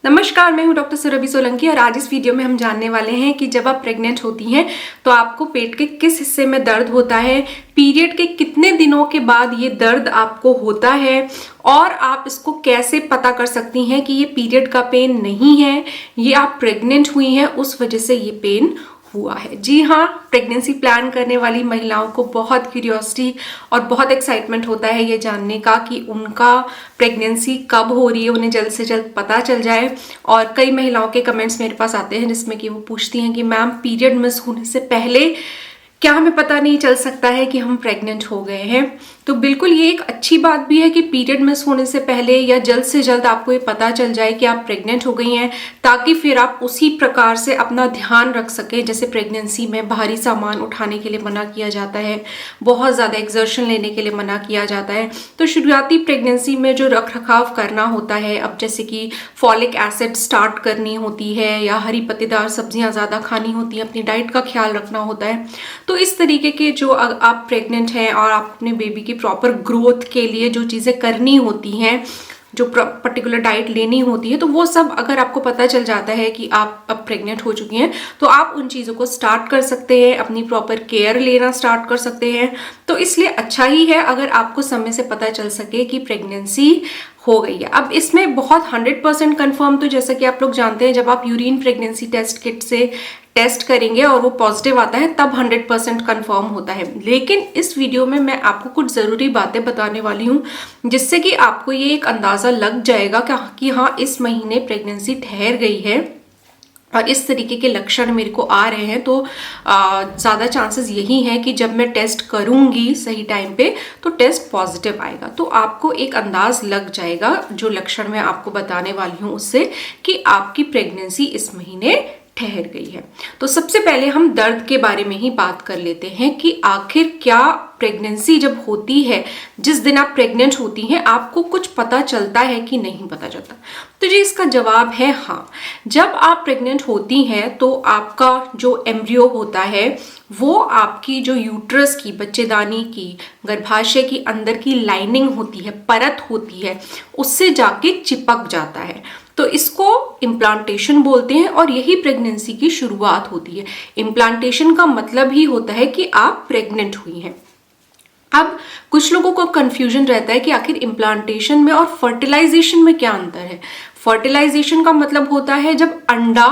नमस्कार, मैं हूं डॉक्टर सुरभि सोलंकी और आज इस वीडियो में हम जानने वाले हैं कि जब आप प्रेग्नेंट होती हैं तो आपको पेट के किस हिस्से में दर्द होता है, पीरियड के कितने दिनों के बाद ये दर्द आपको होता है और आप इसको कैसे पता कर सकती हैं कि ये पीरियड का पेन नहीं है, ये आप प्रेग्नेंट हुई हैं उस वजह से ये पेन हुआ है। जी हाँ, प्रेगनेंसी प्लान करने वाली महिलाओं को बहुत क्यूरियोसिटी और बहुत एक्साइटमेंट होता है ये जानने का कि उनका प्रेगनेंसी कब हो रही है, उन्हें जल्द से जल्द पता चल जाए। और कई महिलाओं के कमेंट्स मेरे पास आते हैं जिसमें कि वो पूछती हैं कि मैम पीरियड मिस होने से पहले क्या हमें पता नहीं चल सकता है कि हम प्रेग्नेंट हो गए हैं। तो बिल्कुल ये एक अच्छी बात भी है कि पीरियड मिस होने से पहले या जल्द से जल्द आपको ये पता चल जाए कि आप प्रेग्नेंट हो गई हैं, ताकि फिर आप उसी प्रकार से अपना ध्यान रख सकें। जैसे प्रेगनेंसी में भारी सामान उठाने के लिए मना किया जाता है, बहुत ज़्यादा एक्सर्शन लेने के लिए मना किया जाता है। तो शुरुआती प्रेगनेंसी में जो रख रखाव करना होता है, अब जैसे कि फॉलिक एसिड स्टार्ट करनी होती है या हरी पत्तेदार सब्जियां ज़्यादा खानी होती हैं, अपनी डाइट का ख्याल रखना होता है। तो इस तरीके के जो आप प्रेग्नेंट हैं और आप अपने बेबी की प्रॉपर ग्रोथ के लिए जो चीज़ें करनी होती हैं, जो पर्टिकुलर डाइट लेनी होती है, तो वो सब अगर आपको पता चल जाता है कि आप अब प्रेग्नेंट हो चुकी हैं तो आप उन चीज़ों को स्टार्ट कर सकते हैं, अपनी प्रॉपर केयर लेना स्टार्ट कर सकते हैं। तो इसलिए अच्छा ही है अगर आपको समय से पता चल सके कि प्रेगनेंसी हो गई है। अब इसमें बहुत 100% कंफर्म, तो जैसा कि आप लोग जानते हैं जब आप यूरिन प्रेगनेंसी टेस्ट किट से टेस्ट करेंगे और वो पॉजिटिव आता है तब 100% कंफर्म होता है। लेकिन इस वीडियो में मैं आपको कुछ ज़रूरी बातें बताने वाली हूँ जिससे कि आपको ये एक अंदाज़ा लग जाएगा कि हाँ, इस महीने प्रेगनेंसी ठहर गई है और इस तरीके के लक्षण मेरे को आ रहे हैं। तो ज़्यादा चांसेस यही हैं कि जब मैं टेस्ट करूंगी सही टाइम पे तो टेस्ट पॉजिटिव आएगा। तो आपको एक अंदाज लग जाएगा जो लक्षण मैं आपको बताने वाली हूँ उससे कि आपकी प्रेगनेंसी इस महीने ठहर गई है। तो सबसे पहले हम दर्द के बारे में ही बात कर लेते हैं कि आखिर क्या प्रेगनेंसी जब होती है, जिस दिन आप प्रेग्नेंट होती हैं, आपको कुछ पता चलता है कि नहीं पता चलता। तो जी इसका जवाब है हाँ। जब आप प्रेग्नेंट होती हैं तो आपका जो एम्ब्रियो होता है वो आपकी जो यूट्रस की, बच्चेदानी की, गर्भाशय की अंदर की लाइनिंग होती है, परत होती है, उससे जाके चिपक जाता है। तो इसको इम्प्लांटेशन बोलते हैं और यही प्रेगनेंसी की शुरुआत होती है। इम्प्लांटेशन का मतलब ही होता है कि आप प्रेग्नेंट हुई हैं। अब कुछ लोगों को कंफ्यूजन रहता है कि आखिर इम्प्लांटेशन में और फर्टिलाइजेशन में क्या अंतर है। फर्टिलाइजेशन का मतलब होता है जब अंडा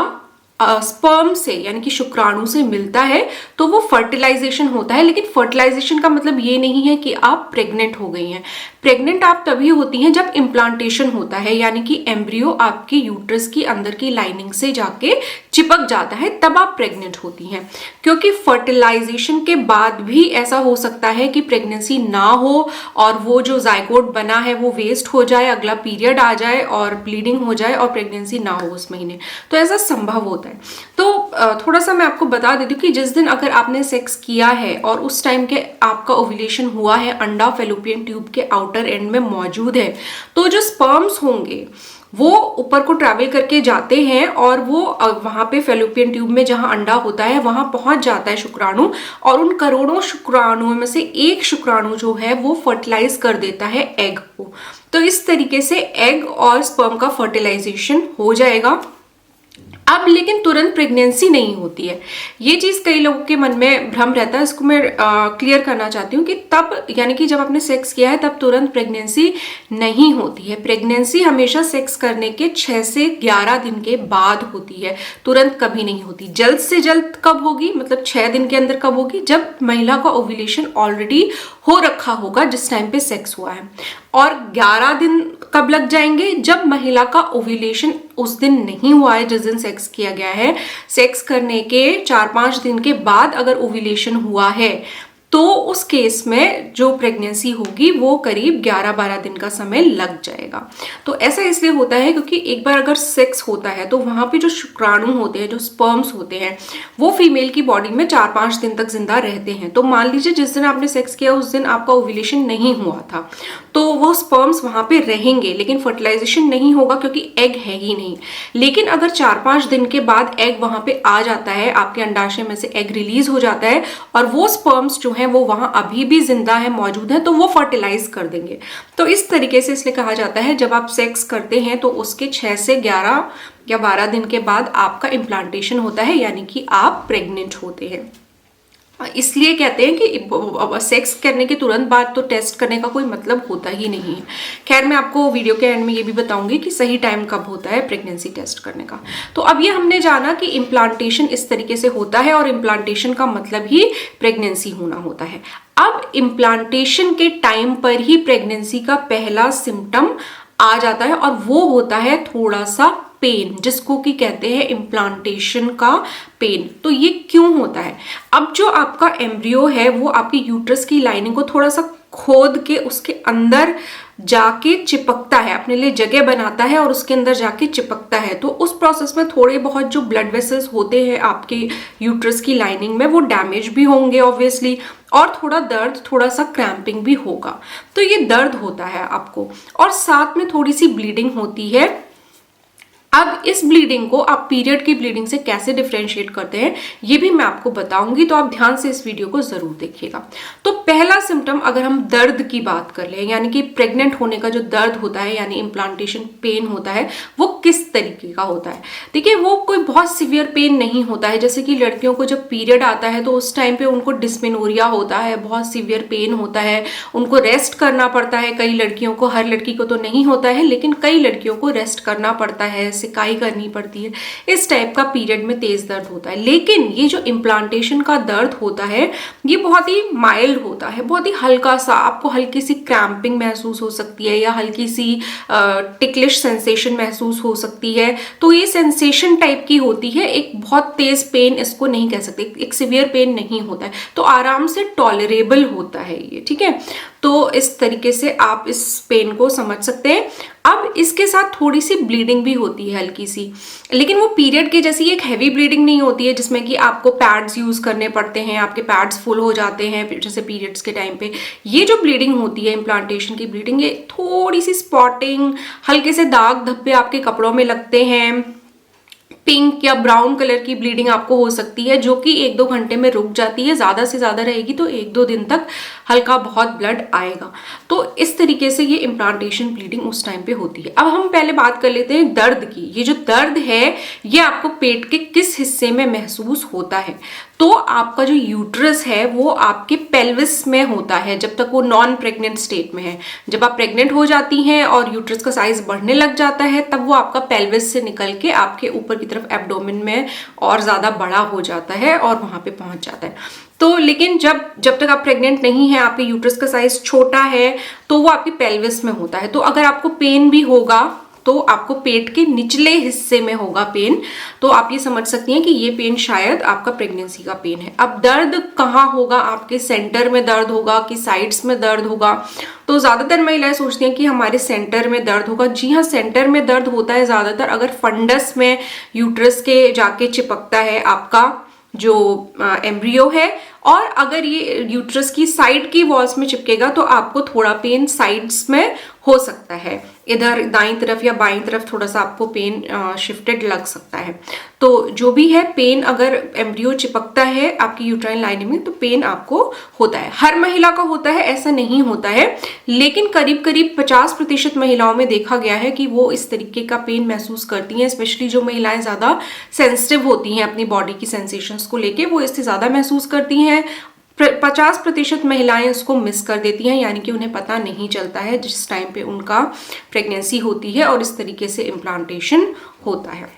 स्पर्म से यानी कि शुक्राणु से मिलता है तो वो फर्टिलाइजेशन होता है। लेकिन फर्टिलाइजेशन का मतलब ये नहीं है कि आप प्रेग्नेंट हो गई हैं। प्रेग्नेंट आप तभी होती हैं जब इम्प्लांटेशन होता है, यानी कि एम्ब्रियो आपकी यूट्रस की अंदर की लाइनिंग से जाके चिपक जाता है, तब आप प्रेग्नेंट होती हैं। क्योंकि फर्टिलाइजेशन के बाद भी ऐसा हो सकता है कि प्रेगनेंसी ना हो और वो जो जायगोट बना है वो वेस्ट हो जाए, अगला पीरियड आ जाए और ब्लीडिंग हो जाए और प्रेगनेंसी ना हो उस महीने। तो ऐसा संभव होता है। तो थोड़ा सा मैं आपको बता देती हूँ कि जिस दिन अगर आपने सेक्स किया है और उस टाइम के आपका ओव्यूलेशन हुआ है, अंडा फैलोपियन ट्यूब के आउटर एंड में मौजूद है, तो जो स्पर्म्स होंगे वो ऊपर को ट्रैवल करके जाते हैं और वो वहां पे फैलोपियन ट्यूब में जहां अंडा होता है वहां पहुंच जाता है शुक्राणु, और उन करोड़ों शुक्राणुओं में से एक शुक्राणु जो है वो फर्टिलाइज कर देता है एग को। तो इस तरीके से एग और स्पर्म का फर्टिलाइजेशन हो जाएगा। अब लेकिन तुरंत प्रेगनेंसी नहीं होती है। ये चीज़ कई लोगों के मन में भ्रम रहता है, इसको मैं क्लियर करना चाहती हूँ कि तब यानी कि जब आपने सेक्स किया है तब तुरंत प्रेगनेंसी नहीं होती है। प्रेगनेंसी हमेशा सेक्स करने के 6 से 11 दिन के बाद होती है, तुरंत कभी नहीं होती। जल्द से जल्द कब होगी, मतलब 6 दिन के अंदर कब होगी, जब महिला का ओव्यूलेशन ऑलरेडी हो रखा होगा जिस टाइम पे सेक्स हुआ है। और 11 दिन कब लग जाएंगे, जब महिला का ओव्यूलेशन उस दिन नहीं हुआ है जिस दिन सेक्स किया गया है। सेक्स करने के 4-5 दिन के बाद अगर ओव्यूलेशन हुआ है तो उस केस में जो प्रेगनेंसी होगी वो करीब 11-12 दिन का समय लग जाएगा। तो ऐसा इसलिए होता है क्योंकि एक बार अगर सेक्स होता है तो वहाँ पे जो शुक्राणु होते हैं, जो स्पर्म्स होते हैं, वो फीमेल की बॉडी में 4-5 दिन तक जिंदा रहते हैं। तो मान लीजिए जिस दिन आपने सेक्स किया उस दिन आपका ओव्यूलेशन नहीं हुआ था तो वो स्पर्म्स वहाँ पे रहेंगे, लेकिन फर्टिलाइजेशन नहीं होगा क्योंकि एग है ही नहीं। लेकिन अगर 4-5 दिन के बाद एग वहाँ पे आ जाता है, आपके अंडाशय में से एग रिलीज हो जाता है और वो स्पर्म्स जो हैं वो वहां अभी भी जिंदा है, मौजूद है, तो वो फर्टिलाइज कर देंगे। तो इस तरीके से इसलिए कहा जाता है जब आप सेक्स करते हैं तो उसके 6 से 11 या 12 दिन के बाद आपका इम्प्लांटेशन होता है, यानी कि आप प्रेग्नेंट होते हैं। इसलिए कहते हैं कि सेक्स करने के तुरंत बाद तो टेस्ट करने का कोई मतलब होता ही नहीं है। खैर, मैं आपको वीडियो के एंड में ये भी बताऊंगी कि सही टाइम कब होता है प्रेगनेंसी टेस्ट करने का। तो अब ये हमने जाना कि इम्प्लांटेशन इस तरीके से होता है और इम्प्लांटेशन का मतलब ही प्रेगनेंसी होना होता है। अब इम्प्लांटेशन के टाइम पर ही प्रेगनेंसी का पहला सिम्टम आ जाता है और वो होता है थोड़ा सा पेन, जिसको कि कहते हैं इम्प्लांटेशन का पेन। तो ये क्यों होता है? अब जो आपका एम्ब्रियो है वो आपकी यूट्रस की लाइनिंग को थोड़ा सा खोद के उसके अंदर जाके चिपकता है, अपने लिए जगह बनाता है और उसके अंदर जाके चिपकता है। तो उस प्रोसेस में थोड़े बहुत जो ब्लड वेसल्स होते हैं आपके यूट्रस की लाइनिंग में वो डैमेज भी होंगे ऑब्वियसली, और थोड़ा दर्द, थोड़ा सा क्रैम्पिंग भी होगा। तो ये दर्द होता है आपको, और साथ में थोड़ी सी ब्लीडिंग होती है। अब इस ब्लीडिंग को आप पीरियड की ब्लीडिंग से कैसे डिफरेंशिएट करते हैं ये भी मैं आपको बताऊंगी, तो आप ध्यान से इस वीडियो को जरूर देखिएगा। तो पहला सिम्टम अगर हम दर्द की बात कर लें, यानी कि प्रेग्नेंट होने का जो दर्द होता है यानी इम्प्लांटेशन पेन होता है, वो किस तरीके का होता है? देखिए, वो कोई बहुत सिवियर पेन नहीं होता है। जैसे कि लड़कियों को जब पीरियड आता है तो उस टाइम पे उनको डिस्मेनोरिया होता है, बहुत सिवियर पेन होता है, उनको रेस्ट करना पड़ता है। कई लड़कियों को, हर लड़की को तो नहीं होता है, लेकिन कई लड़कियों को रेस्ट करना पड़ता है, सिकाई करनी पड़ती है। इस टाइप का पीरियड में तेज दर्द होता है। लेकिन ये जो इम्प्लांटेशन का दर्द होता है ये बहुत ही माइल्ड होता है, बहुत ही हल्का सा। आपको हल्की सी क्रैम्पिंग महसूस हो सकती है या हल्की सी टिकलिश सेंसेशन महसूस हो सकती है। तो ये सेंसेशन टाइप की होती है, एक बहुत तेज पेन इसको नहीं कह सकते, एक सिवियर पेन नहीं होता है, तो आराम से टॉलरेबल होता है ये, ठीक है। तो इस तरीके से आप इस पेन को समझ सकते हैं। अब इसके साथ थोड़ी सी ब्लीडिंग भी होती है, हल्की सी, लेकिन वो पीरियड के जैसी एक हैवी ब्लीडिंग नहीं होती है जिसमें कि आपको पैड्स यूज करने पड़ते हैं, आपके पैड्स फुल हो जाते हैं जैसे पीरियड्स के टाइम पे। ये जो ब्लीडिंग होती है इम्प्लांटेशन की ब्लीडिंग, ये थोड़ी सी स्पॉटिंग, हल्के से दाग धब्बे आपके कपड़ों में लगते हैं, पिंक या ब्राउन कलर की ब्लीडिंग आपको हो सकती है, जो कि 1-2 घंटे में रुक जाती है। ज्यादा से ज्यादा रहेगी तो 1-2 दिन तक हल्का बहुत ब्लड आएगा। तो इस तरीके से ये इम्प्लांटेशन ब्लीडिंग उस टाइम पे होती है। अब हम पहले बात कर लेते हैं दर्द की। ये जो दर्द है ये आपको पेट के किस हिस्से में महसूस होता है? तो आपका जो यूट्रस है वो आपके पेल्विस में होता है जब तक वो नॉन प्रेग्नेंट स्टेट में है। जब आप प्रेग्नेंट हो जाती हैं और यूट्रस का साइज बढ़ने लग जाता है तब वो आपका पेल्विस से निकल के आपके ऊपर की तरफ एब्डोमेन में और ज्यादा बड़ा हो जाता है और वहां पे पहुंच जाता है। तो लेकिन जब तक आप प्रेग्नेंट नहीं है, आपके यूट्रस का साइज छोटा है, तो वो आपकी पेल्विस में होता है। तो अगर आपको पेन भी होगा तो आपको पेट के निचले हिस्से में होगा पेन। तो आप ये समझ सकती हैं कि ये पेन शायद आपका प्रेगनेंसी का पेन है। अब दर्द कहाँ होगा? आपके सेंटर में दर्द होगा कि साइड्स में दर्द होगा? तो ज्यादातर महिलाएं सोचती हैं कि हमारे सेंटर में दर्द होगा। जी हाँ, सेंटर में दर्द होता है ज्यादातर अगर फंडस में यूट्रस के जाके चिपकता है आपका जो एम्ब्रियो है, और अगर ये यूट्रस की साइड की वॉल्स में चिपकेगा तो आपको थोड़ा पेन साइड्स में हो सकता है, इधर दाईं तरफ या बाईं तरफ थोड़ा सा आपको पेन शिफ्टेड लग सकता है। तो जो भी है, पेन अगर एम्ब्रियो चिपकता है आपकी यूट्राइन लाइनिंग में तो पेन आपको होता है। हर महिला का होता है ऐसा नहीं होता है, लेकिन करीब करीब 50% महिलाओं में देखा गया है कि वो इस तरीके का पेन महसूस करती हैं। स्पेशली जो महिलाएं ज्यादा सेंसिटिव होती हैं अपनी बॉडी की सेंसेशंस को लेके, वो इससे ज्यादा महसूस करती हैं। 50% महिलाएं उसको मिस कर देती हैं, यानी कि उन्हें पता नहीं चलता है जिस टाइम पे उनका प्रेगनेंसी होती है और इस तरीके से इम्प्लांटेशन होता है।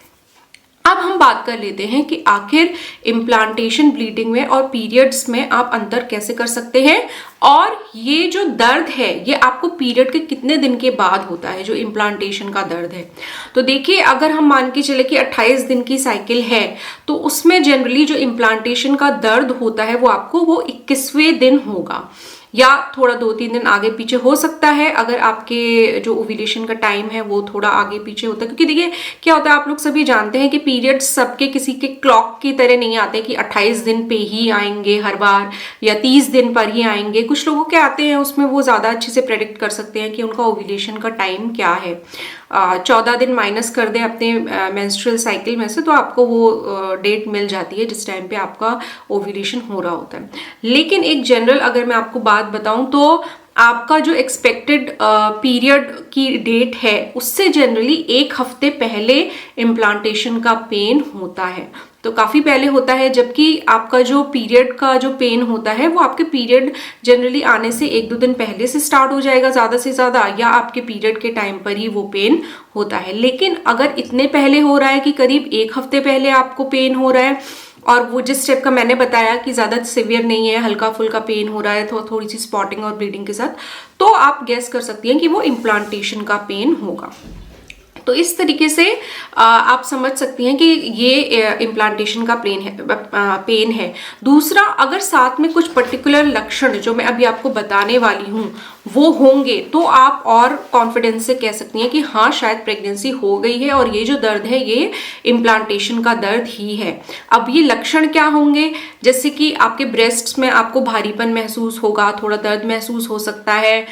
अब हम बात कर लेते हैं कि आखिर इम्प्लांटेशन ब्लीडिंग में और पीरियड्स में आप अंतर कैसे कर सकते हैं, और ये जो दर्द है ये आपको पीरियड के कितने दिन के बाद होता है, जो इम्प्लांटेशन का दर्द है। तो देखिए, अगर हम मान के चले कि 28 दिन की साइकिल है तो उसमें जनरली जो इम्प्लांटेशन का दर्द होता है वो आपको वो 21वें दिन होगा, या थोड़ा 2-3 दिन आगे पीछे हो सकता है अगर आपके जो ओव्यूलेशन का टाइम है वो थोड़ा आगे पीछे होता है। क्योंकि देखिए क्या होता है, आप लोग सभी जानते हैं कि पीरियड्स सबके किसी के क्लॉक की तरह नहीं आते कि 28 दिन पे ही आएंगे हर बार या 30 दिन पर ही आएंगे। कुछ लोगों के आते हैं उसमें वो ज़्यादा अच्छे से प्रेडिक्ट कर सकते हैं कि उनका ओव्यूलेशन का टाइम क्या है। 14 दिन माइनस कर दें अपने मेंस्ट्रुअल साइकिल में से तो आपको वो डेट मिल जाती है जिस टाइम पे आपका ओव्यूलेशन हो रहा होता है। लेकिन एक जनरल अगर मैं आपको बात बताऊं तो आपका जो एक्सपेक्टेड पीरियड की डेट है उससे जनरली 1 हफ्ते पहले इम्प्लांटेशन का पेन होता है। तो काफ़ी पहले होता है, जबकि आपका जो पीरियड का जो पेन होता है वो आपके पीरियड जनरली आने से 1-2 दिन पहले से स्टार्ट हो जाएगा ज़्यादा से ज़्यादा, या आपके पीरियड के टाइम पर ही वो पेन होता है। लेकिन अगर इतने पहले हो रहा है कि करीब 1 हफ्ते पहले आपको पेन हो रहा है और वो जिस स्टेप का मैंने बताया कि ज़्यादा सिवियर नहीं है, हल्का फुल्का पेन हो रहा है तो थोड़ी सी स्पॉटिंग और ब्लीडिंग के साथ, तो आप गेस कर सकती हैं कि वो इम्प्लांटेशन का पेन होगा। तो इस तरीके से आप समझ सकती हैं कि ये इम्प्लांटेशन का पेन है। दूसरा, अगर साथ में कुछ पर्टिकुलर लक्षण जो मैं अभी आपको बताने वाली हूँ वो होंगे तो आप और कॉन्फिडेंस से कह सकती हैं कि हाँ शायद प्रेगनेंसी हो गई है और ये जो दर्द है ये इम्प्लांटेशन का दर्द ही है। अब ये लक्षण क्या होंगे, जैसे कि आपके ब्रेस्ट्स में आपको भारीपन महसूस होगा, थोड़ा दर्द महसूस हो सकता है,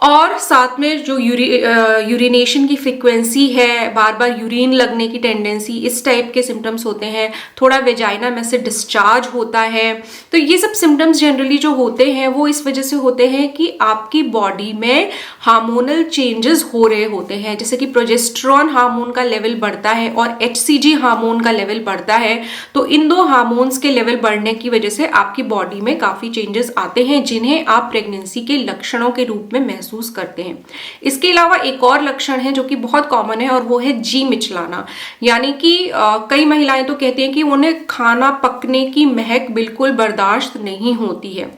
और साथ में जो यूरिनेशन की फ्रीक्वेंसी है, बार बार यूरिन लगने की टेंडेंसी, इस टाइप के सिम्टम्स होते हैं। थोड़ा वेजाइना में से डिस्चार्ज होता है। तो ये सब सिम्टम्स जनरली जो होते हैं वो इस वजह से होते हैं कि आपकी बॉडी में हार्मोनल चेंजेस हो रहे होते हैं, जैसे कि प्रोजेस्टेरॉन हार्मोन का लेवल बढ़ता है और HCG हार्मोन का लेवल बढ़ता है। तो इन 2 हार्मोन्स के लेवल बढ़ने की वजह से आपकी बॉडी में काफ़ी चेंजेस आते हैं जिन्हें आप प्रेगनेंसी के लक्षणों के रूप में महसूस करते हैं। इसके अलावा एक और लक्षण है जो कि बहुत कॉमन है और वो है जी मिचलाना। यानी कि कई महिलाएं तो कहती हैं कि उन्हें खाना पकने की महक बिल्कुल बर्दाश्त नहीं होती है,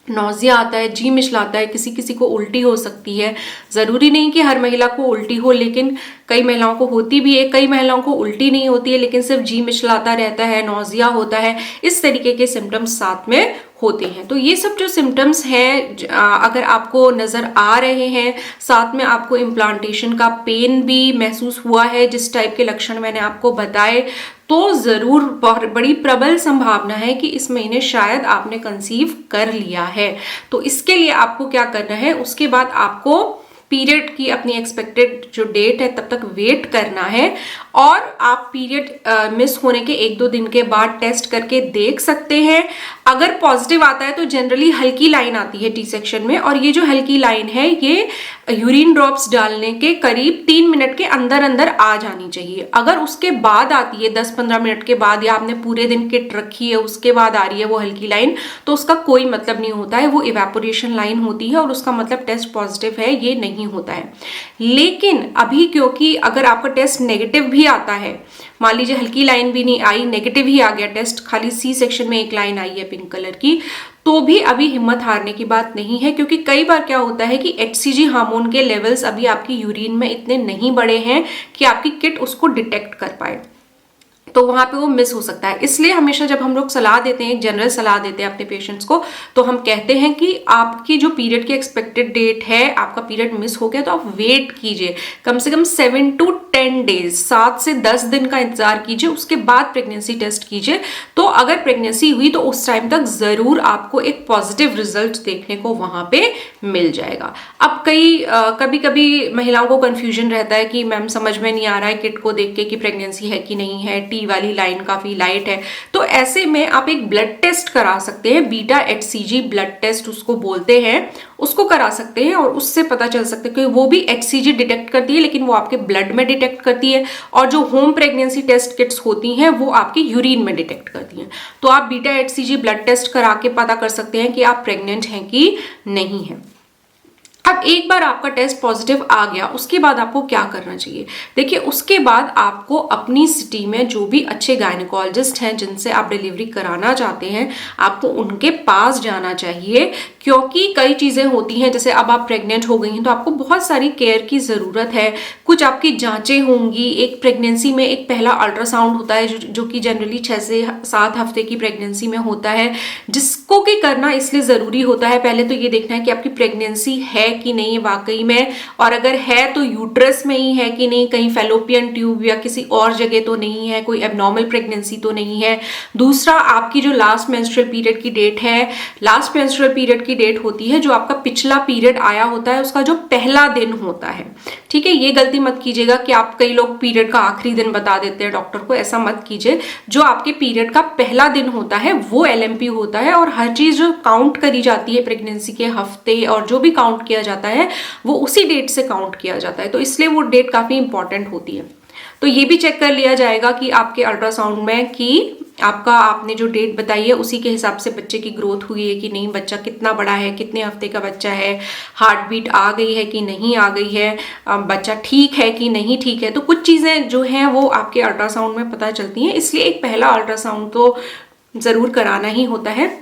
नौजिया आता है, जी मिचलाता है, किसी किसी को उल्टी हो सकती है। ज़रूरी नहीं कि हर महिला को उल्टी हो, लेकिन कई महिलाओं को होती भी है, कई महिलाओं को उल्टी नहीं होती है लेकिन सिर्फ जी मिचलाता रहता है, नौजिया होता है, इस तरीके के सिम्टम्स साथ में होते हैं। तो ये सब जो सिम्टम्स हैं अगर आपको नज़र आ रहे हैं, साथ में आपको इम्प्लांटेशन का पेन भी महसूस हुआ है जिस टाइप के लक्षण मैंने आपको बताए, तो ज़रूर बड़ी प्रबल संभावना है कि इस महीने शायद आपने कंसीव कर लिया है। तो इसके लिए आपको क्या करना है, उसके बाद आपको पीरियड की अपनी एक्सपेक्टेड जो डेट है तब तक वेट करना है और आप पीरियड मिस होने के 1-2 दिन के बाद टेस्ट करके देख सकते हैं। अगर पॉजिटिव आता है तो जनरली हल्की लाइन आती है टी सेक्शन में, और ये जो हल्की लाइन है ये यूरिन ड्रॉप्स डालने के करीब 3 मिनट के अंदर अंदर आ जानी चाहिए। अगर उसके बाद आती है 10-15 मिनट के बाद, या आपने पूरे दिन किट रखी है उसके बाद आ रही है वो हल्की लाइन, तो उसका कोई मतलब नहीं होता है, वो इवेपोरेशन लाइन होती है और उसका मतलब टेस्ट पॉजिटिव है ये नहीं होता है। लेकिन अभी क्योंकि अगर आपका टेस्ट नेगेटिव भी आता है, मान लीजिए हल्की लाइन भी नहीं आई, नेगेटिव ही आ गया टेस्ट, खाली सी सेक्शन में एक लाइन आई है पिंक कलर की, तो भी अभी हिम्मत हारने की बात नहीं है, क्योंकि कई बार क्या होता है कि HCG हार्मोन के लेवल्स अभी आपकी यूरिन में इतने नहीं बढ़े हैं कि आपकी किट उसको डिटेक्ट कर पाए, तो वहां पे वो मिस हो सकता है। इसलिए हमेशा जब हम लोग सलाह देते हैं, जनरल सलाह देते हैं अपने पेशेंट्स को, तो हम कहते हैं कि आपकी जो पीरियड की एक्सपेक्टेड डेट है, आपका पीरियड मिस हो गया तो आप वेट कीजिए, कम से कम 7 to 10 डेज, 7 से 10 दिन का इंतजार कीजिए, उसके बाद प्रेगनेंसी टेस्ट कीजिए। तो अगर प्रेगनेंसी हुई तो उस टाइम तक जरूर आपको एक पॉजिटिव रिजल्ट देखने को वहां पे मिल जाएगा। अब कभी कभी महिलाओं को कंफ्यूजन रहता है कि मैम समझ में नहीं आ रहा है किट को देख के कि प्रेगनेंसी है कि नहीं है, टी वाली लाइन काफी लाइट है, तो ऐसे में आप एक ब्लड टेस्ट करा सकते हैं, बीटा HCG ब्लड टेस्ट उसको बोलते हैं, उसको करा सकते हैं और उससे पता चल सकता है कि वो भी HCG डिटेक्ट करती है लेकिन वो आपके ब्लड में डिटेक्ट करती है, और जो होम प्रेगनेंसी टेस्ट किट्स होती हैं वो आपकी यूरिन में डिटेक्ट करती हैं। तो आप बीटा HCG ब्लड टेस्ट करा के पता कर सकते हैं कि आप प्रेग्नेंट हैं कि नहीं है। अब एक बार आपका टेस्ट पॉजिटिव आ गया, उसके बाद आपको क्या करना चाहिए? देखिए, उसके बाद आपको अपनी सिटी में जो भी अच्छे गायनेकोलॉजिस्ट हैं जिनसे आप डिलीवरी कराना चाहते हैं, आपको उनके पास जाना चाहिए, क्योंकि कई चीज़ें होती हैं, जैसे अब आप प्रेग्नेंट हो गई हैं तो आपको बहुत सारी केयर की ज़रूरत है। कुछ आपकी जांचें होंगी, एक प्रेगनेंसी में एक पहला अल्ट्रासाउंड होता है जो कि जनरली 6 से 7 हफ्ते की प्रेगनेंसी में होता है, जिसको कि करना इसलिए ज़रूरी होता है, पहले तो ये देखना है कि आपकी प्रेगनेंसी है कि नहीं वाकई में, और अगर है तो यूट्रस में ही है कि नहीं, कहीं फैलोपियन ट्यूब या किसी और जगह तो नहीं है, कोई एबनॉर्मल प्रेगनेंसी तो नहीं है। दूसरा, आपकी जो लास्ट मेंस्ट्रुअल पीरियड की डेट है, लास्ट मेंस्ट्रुअल पीरियड की डेट होती है जो आपका पिछला पीरियड आया होता है उसका जो पहला दिन होता है। ठीक है, ये गलती मत कीजिएगा कि आप, कई लोग पीरियड का आखिरी दिन बता देते हैं डॉक्टर को, ऐसा मत कीजिए। जो आपके पीरियड का पहला दिन होता है वो एलएमपी होता है, और हर चीज जो काउंट करी जाती है प्रेगनेंसी के हफ्ते और जो भी काउंट किया जाता है वो उसी डेट से काउंट किया जाता है, तो इसलिए वो डेट काफी इंपॉर्टेंट होती है। तो ये भी चेक कर लिया जाएगा कि आपके अल्ट्रासाउंड में कि आपका, आपने जो डेट बताई है उसी के हिसाब से बच्चे की ग्रोथ हुई है कि नहीं, बच्चा कितना बड़ा है, कितने हफ्ते का बच्चा है, हार्ट बीट आ गई है कि नहीं आ गई है, बच्चा ठीक है कि नहीं ठीक है। तो कुछ चीज़ें जो हैं वो आपके अल्ट्रासाउंड में पता चलती हैं, इसलिए एक पहला अल्ट्रासाउंड तो ज़रूर कराना ही होता है।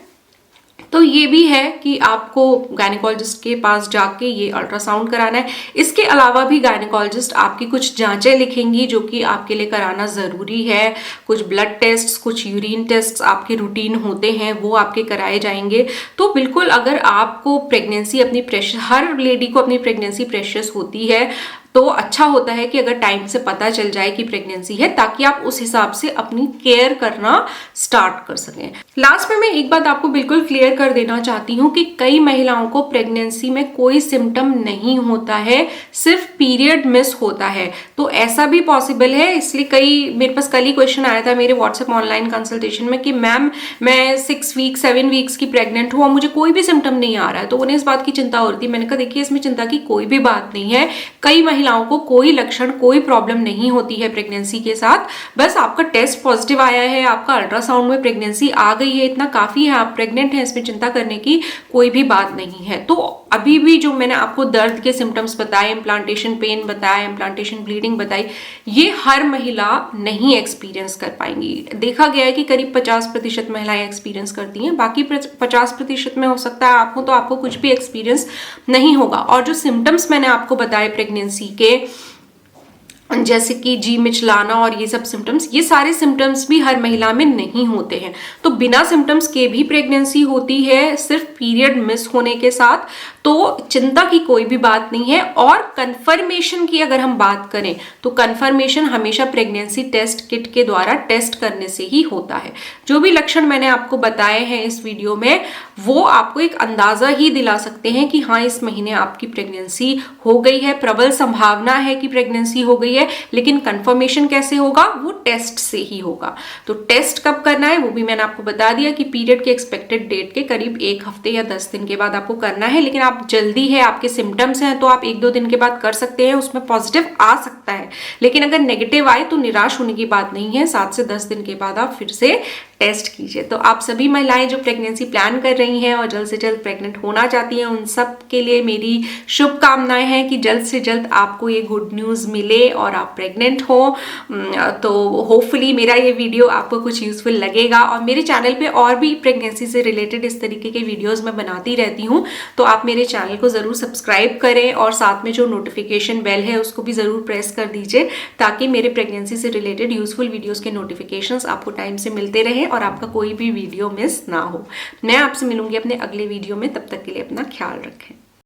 तो ये भी है कि आपको गायनेकोलॉजिस्ट के पास जाके ये अल्ट्रासाउंड कराना है। इसके अलावा भी गायनेकोलॉजिस्ट आपकी कुछ जांचें लिखेंगी जो कि आपके लिए कराना ज़रूरी है। कुछ ब्लड टेस्ट, कुछ यूरिन टेस्ट आपके रूटीन होते हैं, वो आपके कराए जाएंगे। तो बिल्कुल, अगर आपको प्रेगनेंसी अपनी प्रेशर, हर लेडी को अपनी प्रेगनेंसी प्रेशियस होती है, तो अच्छा होता है कि अगर टाइम से पता चल जाए कि प्रेगनेंसी है, ताकि आप उस हिसाब से अपनी केयर करना स्टार्ट कर सकें। लास्ट में मैं एक बात आपको बिल्कुल क्लियर कर देना चाहती हूँ कि कई महिलाओं को प्रेगनेंसी में कोई सिम्टम नहीं होता है, सिर्फ पीरियड मिस होता है। तो ऐसा भी पॉसिबल है, इसलिए कई, मेरे पास कल ही क्वेश्चन आया था मेरे व्हाट्सएप ऑनलाइन कंसल्टेशन में कि मैम मैं 6 वीक 7 वीक्स की प्रेग्नेंट हूँ और मुझे कोई भी सिम्टम नहीं आ रहा है। तो उन्हें इस बात की चिंता हो रही थी। मैंने कहा देखिए, इसमें चिंता की कोई भी बात नहीं है। कई महिलाओं को कोई लक्षण, कोई प्रॉब्लम नहीं होती है प्रेगनेंसी के साथ, बस आपका टेस्ट पॉजिटिव आया है, आपका अल्ट्रासाउंड में प्रेगनेंसी आ गई है, इतना काफी है, आप प्रेग्नेंट हैं, इसमें चिंता करने की कोई भी बात नहीं है। तो अभी भी जो मैंने आपको दर्द के सिम्टम्स बताए, इम्प्लांटेशन पेन बताया, इम्प्लांटेशन ब्लीडिंग बताई, ये हर महिला नहीं एक्सपीरियंस कर पाएंगी। देखा गया है कि करीब 50% महिलाएं एक्सपीरियंस करती हैं, बाकी 50% में हो सकता है आपको, तो आपको कुछ भी एक्सपीरियंस नहीं होगा। और जो सिम्टम्स मैंने आपको बताए प्रेगनेंसी के, जैसे कि जी मिचलाना और ये सब सिम्टम्स, ये सारे सिम्टम्स भी हर महिला में नहीं होते हैं। तो बिना सिम्टम्स के भी प्रेगनेंसी होती है, सिर्फ पीरियड मिस होने के साथ। तो चिंता की कोई भी बात नहीं है। और कंफर्मेशन की अगर हम बात करें तो कंफर्मेशन हमेशा प्रेगनेंसी टेस्ट किट के द्वारा टेस्ट करने से ही होता है। जो भी लक्षण मैंने आपको बताए हैं इस वीडियो में, वो आपको एक अंदाजा ही दिला सकते हैं कि हाँ, इस महीने आपकी प्रेगनेंसी हो गई है, प्रबल संभावना है कि प्रेगनेंसी हो गई है। लेकिन कंफर्मेशन कैसे होगा? वो टेस्ट से ही होगा। तो टेस्ट कब करना है वो भी मैंने आपको बता दिया कि पीरियड के एक्सपेक्टेड डेट के करीब 1 हफ्ते या 10 दिन के बाद आपको करना है। लेकिन आप जल्दी है, आपके सिम्टम्स हैं, तो आप 1-2 दिन के बाद कर सकते हैं, उसमें पॉजिटिव आ सकता है। लेकिन अगर नेगेटिव आए तो निराश होने की बात नहीं है, 7 से 10 दिन के बाद आप फिर से टेस्ट कीजिए। तो आप सभी महिलाएं जो प्रेगनेंसी प्लान कर रही हैं और जल्द से जल्द प्रेग्नेंट होना चाहती हैं, उन सब के लिए मेरी शुभकामनाएं हैं कि जल्द से जल्द आपको ये गुड न्यूज़ मिले और आप प्रेग्नेंट हो। तो होपफुली मेरा ये वीडियो आपको कुछ यूजफुल लगेगा। और मेरे चैनल पे और भी प्रेगनेंसी से रिलेटेड इस तरीके के वीडियोस मैं बनाती रहती हूँ, तो आप मेरे चैनल को ज़रूर सब्सक्राइब करें और साथ में जो नोटिफिकेशन बेल है उसको भी ज़रूर प्रेस कर दीजिए, ताकि मेरे प्रेगनेंसी से रिलेटेड यूजफुल वीडियोज़ के नोटिफिकेशंस आपको टाइम से मिलते रहें और आपका कोई भी वीडियो मिस ना हो। मैं आपसे मिलूंगी अपने अगले वीडियो में, तब तक के लिए अपना ख्याल रखें।